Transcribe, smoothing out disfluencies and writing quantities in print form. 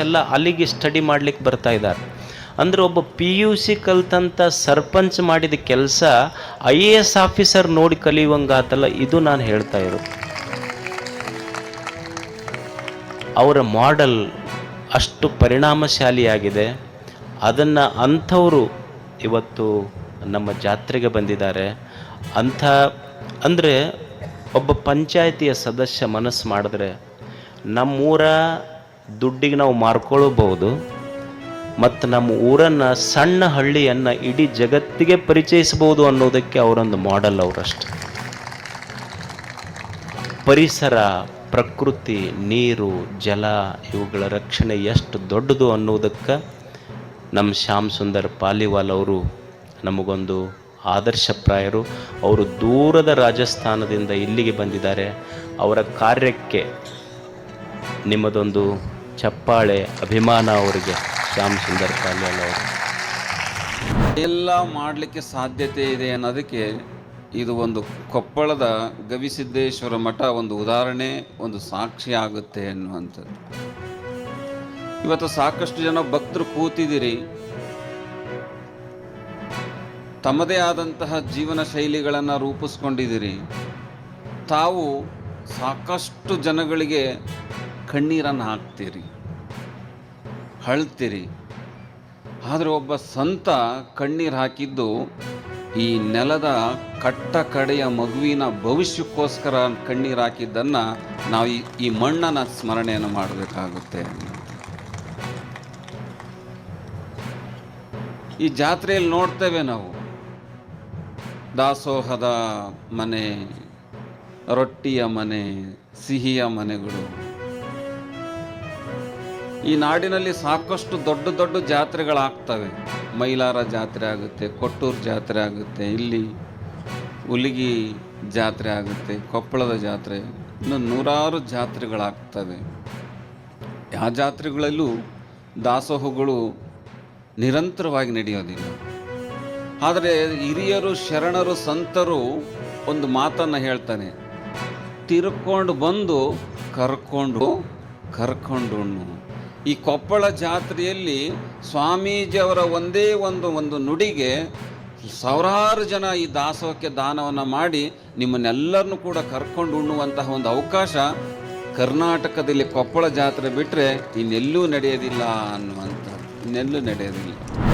ಎಲ್ಲ ಅಲ್ಲಿಗೆ ಸ್ಟಡಿ ಮಾಡ್ಲಿಕ್ಕೆ ಬರ್ತಾ ಇದ್ದಾರೆ. ಅಂದರೆ ಒಬ್ಬ PUC ಕಲ್ತಂಥ ಸರ್ಪಂಚ್ ಮಾಡಿದ ಕೆಲಸ IAS ಆಫೀಸರ್ ನೋಡಿ ಕಲಿಯುವಂಗಾತಲ್ಲ. ಇದು ನಾನು ಹೇಳ್ತಾ ಇರೋದು. ಅವರ ಮಾಡೆಲ್ ಅಷ್ಟು ಪರಿಣಾಮಶಾಲಿಯಾಗಿದೆ. ಅದನ್ನು ಅಂಥವರು ಇವತ್ತು ನಮ್ಮ ಜಾತ್ರೆಗೆ ಬಂದಿದ್ದಾರೆ. ಅಂಥ ಅಂದರೆ ಒಬ್ಬ ಪಂಚಾಯಿತಿಯ ಸದಸ್ಯ ಮನಸ್ಸು ಮಾಡಿದ್ರೆ ನಮ್ಮೂರ ದುಡ್ಡಿಗೆ ನಾವು ಮಾರ್ಕೊಳ್ಳಬಹುದು ಮತ್ತು ನಮ್ಮ ಊರನ್ನು, ಸಣ್ಣ ಹಳ್ಳಿಯನ್ನು ಇಡೀ ಜಗತ್ತಿಗೆ ಪರಿಚಯಿಸಬಹುದು ಅನ್ನೋದಕ್ಕೆ ಅವರೊಂದು ಮಾಡೆಲ್. ಅವರಷ್ಟು ಪರಿಸರ, ಪ್ರಕೃತಿ, ನೀರು, ಜಲ ಇವುಗಳ ರಕ್ಷಣೆ ಎಷ್ಟು ದೊಡ್ಡದು ಅನ್ನೋದಕ್ಕೆ ನಮ್ಮ ಶ್ಯಾಮ್ ಸುಂದರ್ ಪಾಲಿವಾಲ್ ಅವರು ನಮಗೊಂದು ಆದರ್ಶಪ್ರಾಯರು. ಅವರು ದೂರದ ರಾಜಸ್ಥಾನದಿಂದ ಇಲ್ಲಿಗೆ ಬಂದಿದ್ದಾರೆ. ಅವರ ಕಾರ್ಯಕ್ಕೆ ನಿಮ್ಮದೊಂದು ಚಪ್ಪಾಳೆ, ಅಭಿಮಾನ ಅವರಿಗೆ. ಶ್ಯಾಮ್ ಸುಂದರ್ ಪಾಲಿವಾಲ್ ಅವರು ಎಲ್ಲ ಮಾಡಲಿಕ್ಕೆ ಸಾಧ್ಯತೆ ಇದೆ ಅನ್ನೋದಕ್ಕೆ ಇದು ಒಂದು ಕೊಪ್ಪಳದ ಗವಿಸಿದ್ದೇಶ್ವರ ಮಠ ಒಂದು ಉದಾಹರಣೆ, ಒಂದು ಸಾಕ್ಷಿ ಆಗುತ್ತೆ ಅನ್ನುವಂಥದ್ದು. ಇವತ್ತು ಸಾಕಷ್ಟು ಜನ ಭಕ್ತರು ಕೂತಿದ್ದೀರಿ, ತಮ್ಮದೇ ಆದಂತಹ ಜೀವನ ಶೈಲಿಗಳನ್ನು ರೂಪಿಸ್ಕೊಂಡಿದ್ದೀರಿ. ತಾವು ಸಾಕಷ್ಟು ಜನಗಳಿಗೆ ಕಣ್ಣೀರನ್ನು ಹಾಕ್ತೀರಿ, ಅಳ್ತೀರಿ. ಆದರೆ ಒಬ್ಬ ಸಂತ ಕಣ್ಣೀರು ಹಾಕಿದ್ದು ಈ ನೆಲದ ಕಟ್ಟ ಕಡೆಯ ಮಗುವಿನ ಭವಿಷ್ಯಕ್ಕೋಸ್ಕರ ಕಣ್ಣೀರು ಹಾಕಿದ್ದನ್ನು ನಾವು ಈ ಮಣ್ಣನ್ನು ಸ್ಮರಣೆಯನ್ನು ಮಾಡಬೇಕಾಗುತ್ತೆ. ಈ ಜಾತ್ರೆಯಲ್ಲಿ ನೋಡ್ತೇವೆ ನಾವು ದಾಸೋಹದ ಮನೆ, ರೊಟ್ಟಿಯ ಮನೆ, ಸಿಹಿಯ ಮನೆಗಳು. ಈ ನಾಡಿನಲ್ಲಿ ಸಾಕಷ್ಟು ದೊಡ್ಡ ದೊಡ್ಡ ಜಾತ್ರೆಗಳಾಗ್ತವೆ. ಮೈಲಾರ ಜಾತ್ರೆ ಆಗುತ್ತೆ, ಕೊಟ್ಟೂರು ಜಾತ್ರೆ ಆಗುತ್ತೆ, ಇಲ್ಲಿ ಹುಲಿಗಿ ಜಾತ್ರೆ ಆಗುತ್ತೆ, ಕೊಪ್ಪಳದ ಜಾತ್ರೆ, ಇನ್ನು ನೂರಾರು ಜಾತ್ರೆಗಳಾಗ್ತವೆ. ಆ ಜಾತ್ರೆಗಳಲ್ಲೂ ದಾಸೋಹಗಳು ನಿರಂತರವಾಗಿ ನಡೆಯೋದಿಲ್ಲ. ಆದರೆ ಹಿರಿಯರು, ಶರಣರು, ಸಂತರು ಒಂದು ಮಾತನ್ನು ಹೇಳ್ತಾನೆ, ತಿರ್ಕೊಂಡು ಬಂದು ಕರ್ಕೊಂಡು ಉಣ್ಣು. ಈ ಕೊಪ್ಪಳ ಜಾತ್ರೆಯಲ್ಲಿ ಸ್ವಾಮೀಜಿಯವರ ಒಂದೇ ಒಂದು ನುಡಿಗೆ ಸಾವಿರಾರು ಜನ ಈ ದಾಸೋಹಕ್ಕೆ ದಾನವನ್ನು ಮಾಡಿ ನಿಮ್ಮನ್ನೆಲ್ಲರನ್ನೂ ಕೂಡ ಕರ್ಕೊಂಡು ಉಣ್ಣುವಂತಹ ಒಂದು ಅವಕಾಶ ಕರ್ನಾಟಕದಲ್ಲಿ ಕೊಪ್ಪಳ ಜಾತ್ರೆ ಬಿಟ್ಟರೆ ಇನ್ನೆಲ್ಲೂ ನಡೆಯೋದಿಲ್ಲ ಅನ್ನುವಂಥ, ಇನ್ನೆಲ್ಲೂ ನಡೆಯೋದಿಲ್ಲ.